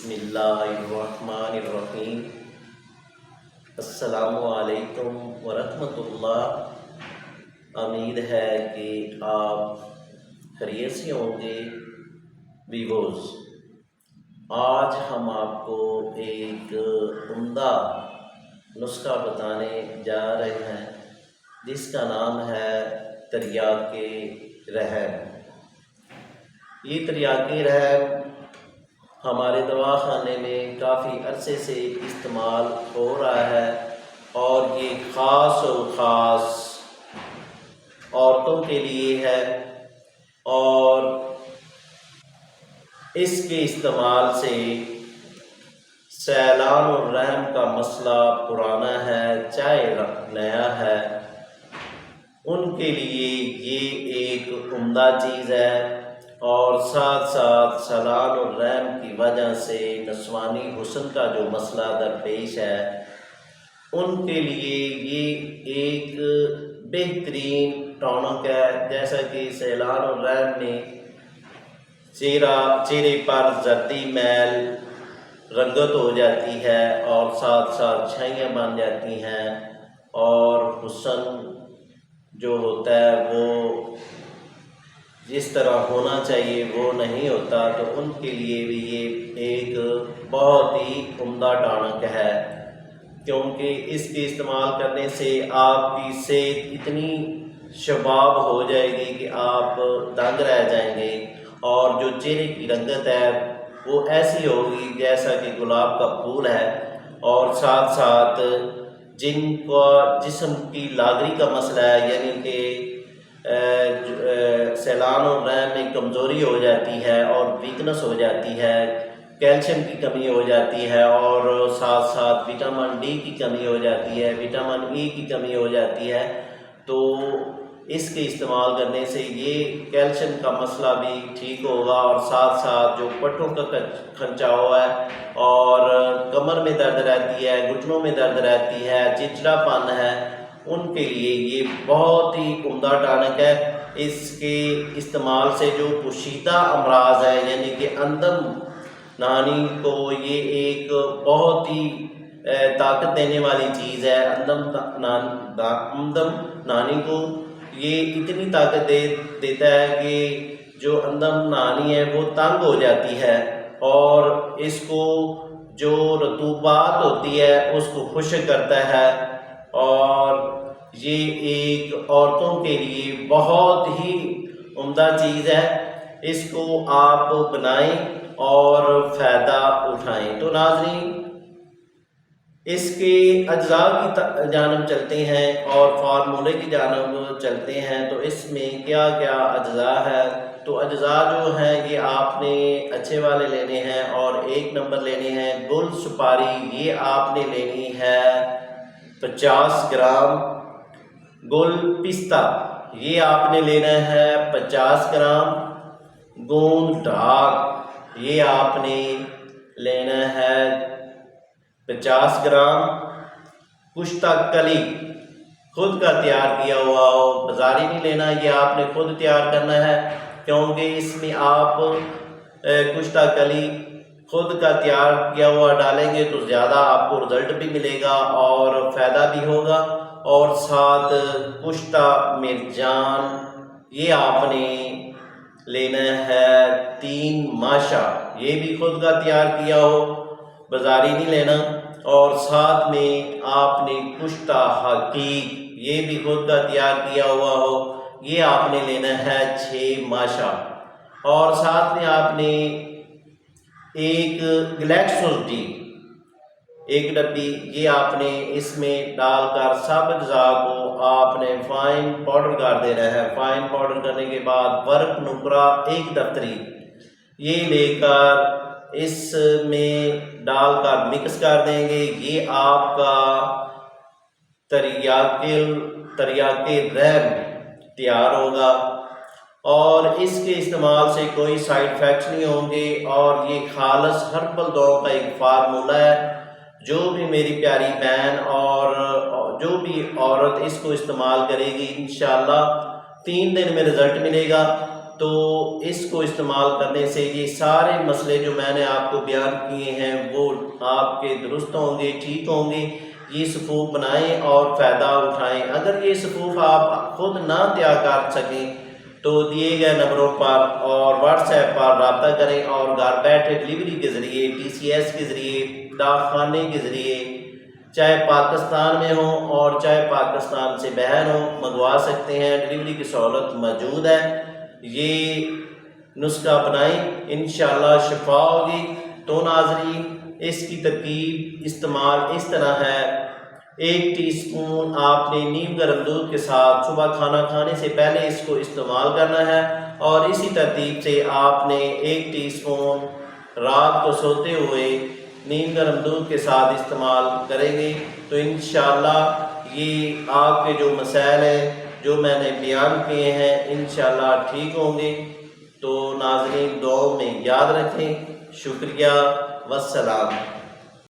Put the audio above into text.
بسم اللہ الرحمن الرحیم۔ السلام علیکم ورحمۃ اللہ۔ امید ہے کہ آپ خیریت سے ہوں گے ویوز۔ آج ہم آپ کو ایک عمدہ نسخہ بتانے جا رہے ہیں جس کا نام ہے تریاق رحم۔ یہ تریاق رحم ہمارے دواخانے میں کافی عرصے سے استعمال ہو رہا ہے اور یہ خاص عورتوں کے لیے ہے، اور اس کے استعمال سے سیلان الرحم کا مسئلہ پرانا ہے چاہے نیا ہے، ان کے لیے یہ ایک عمدہ چیز ہے۔ اور ساتھ ساتھ سیلان الرحم کی وجہ سے نسوانی حسن کا جو مسئلہ درپیش ہے ان کے لیے یہ ایک بہترین ٹونک ہے۔ جیسا کہ سیلان الرحم میں چہرے پر زردی میل رنگت ہو جاتی ہے اور ساتھ ساتھ چھائیاں بن جاتی ہیں اور حسن جو ہوتا ہے وہ جس طرح ہونا چاہیے وہ نہیں ہوتا، تو ان کے لیے بھی یہ ایک بہت ہی عمدہ ٹانک ہے، کیونکہ اس کے استعمال کرنے سے آپ کی صحت اتنی شباب ہو جائے گی کہ آپ دنگ رہ جائیں گے، اور جو چہرے کی رنگت ہے وہ ایسی ہوگی جیسا کہ گلاب کا پھول ہے۔ اور ساتھ ساتھ جن کا جسم کی لاغری کا مسئلہ ہے، یعنی کہ سیلان الرحم میں کمزوری ہو جاتی ہے اور ویکنس ہو جاتی ہے، کیلشیم کی کمی ہو جاتی ہے، اور ساتھ ساتھ وٹامن ڈی کی کمی ہو جاتی ہے، وٹامن ای کی کمی ہو جاتی ہے، تو اس کے استعمال کرنے سے یہ کیلشیم کا مسئلہ بھی ٹھیک ہوگا، اور ساتھ ساتھ جو پٹھوں کا کھنچاؤ ہے اور کمر میں درد رہتی ہے، گھٹنوں میں درد رہتی ہے، چچڑا پن ہے، ان کے لیے یہ بہت ہی عمدہ ٹانک ہے۔ اس کے استعمال سے جو پوشیدہ امراض ہے، یعنی کہ اندم نہانی کو یہ ایک بہت ہی طاقت دینے والی چیز ہے۔ اندم نہانی کو یہ اتنی طاقت دیتا ہے کہ جو اندم نہانی ہے وہ تنگ ہو جاتی ہے، اور اس کو جو رطوبات ہوتی ہے اس کو خشک کرتا ہے، اور یہ ایک عورتوں کے لیے بہت ہی عمدہ چیز ہے۔ اس کو آپ بنائیں اور فائدہ اٹھائیں۔ تو ناظرین، اس کے اجزاء کی جانب چلتے ہیں اور فارمولے کی جانب چلتے ہیں۔ تو اس میں کیا کیا اجزاء ہے؟ تو اجزاء جو ہیں یہ آپ نے اچھے والے لینے ہیں، اور 1 نمبر لینے ہیں گل سپاری، یہ آپ نے لینی ہے 50 گرام۔ گل پستہ یہ آپ نے لینا ہے 50 گرام۔ گوند ڈھاک یہ آپ نے لینا ہے 50 گرام۔ کشتہ کلی خود کا تیار کیا ہوا ہو، بازاری نہیں لینا، یہ آپ نے خود تیار کرنا ہے، کیونکہ اس میں آپ کشتہ کلی خود کا تیار کیا ہوا ڈالیں گے تو زیادہ آپ کو رزلٹ بھی ملے گا اور فائدہ بھی ہوگا۔ اور ساتھ کشتہ مرجان یہ آپ نے لینا ہے 3 ماشا، یہ بھی خود کا تیار کیا ہو، بازاری نہیں لینا۔ اور ساتھ میں آپ نے کشتہ حقیق یہ بھی خود کا تیار کیا ہوا ہو، یہ آپ نے لینا ہے 6 ماشا۔ اور ساتھ میں آپ نے ایک گلیکسوس ڈی 1 ڈبی، یہ آپ نے اس میں ڈال کر سب اجزاء کو آپ نے فائن پاؤڈر کر دینا ہے۔ فائن پاؤڈر کرنے کے بعد ورق نقرہ 1 دفتری یہ لے کر اس میں ڈال کر مکس کر دیں گے۔ یہ آپ کا تریاق رحم تیار ہوگا، اور اس کے استعمال سے کوئی سائیڈ ایفیکٹس نہیں ہوں گے، اور یہ خالص ہربل دواؤں کا ایک فارمولہ ہے۔ جو بھی میری پیاری بہن اور جو بھی عورت اس کو استعمال کرے گی انشاءاللہ 3 دن میں رزلٹ ملے گا، تو اس کو استعمال کرنے سے یہ سارے مسئلے جو میں نے آپ کو بیان کیے ہیں وہ آپ کے درست ہوں گے، ٹھیک ہوں گے۔ یہ صفوف بنائیں اور فائدہ اٹھائیں۔ اگر یہ صفوف آپ خود نہ تیار کر سکیں تو دیے گئے نمبروں پر اور واٹس ایپ پر رابطہ کریں اور گھر بیٹھے ڈلیوری کے ذریعے، TCS کے ذریعے، ڈاک خانے کے ذریعے، چاہے پاکستان میں ہوں اور چاہے پاکستان سے باہر ہوں، منگوا سکتے ہیں۔ ڈلیوری کی سہولت موجود ہے۔ یہ نسخہ بنائیں، انشاءاللہ شفا ہوگی۔ تو ناظرین، اس کی ترکیب استعمال اس طرح ہے: 1 ٹی اسپون آپ نے نیم گرم دودھ کے ساتھ صبح کھانا کھانے سے پہلے اس کو استعمال کرنا ہے، اور اسی ترتیب سے آپ نے 1 ٹی اسپون رات کو سوتے ہوئے نیم گرم دودھ کے ساتھ استعمال کریں گے تو انشاءاللہ یہ آپ کے جو مسائل ہیں جو میں نے بیان کیے ہیں انشاءاللہ ٹھیک ہوں گے۔ تو ناظرین، دعاؤں میں یاد رکھیں۔ شکریہ، والسلام۔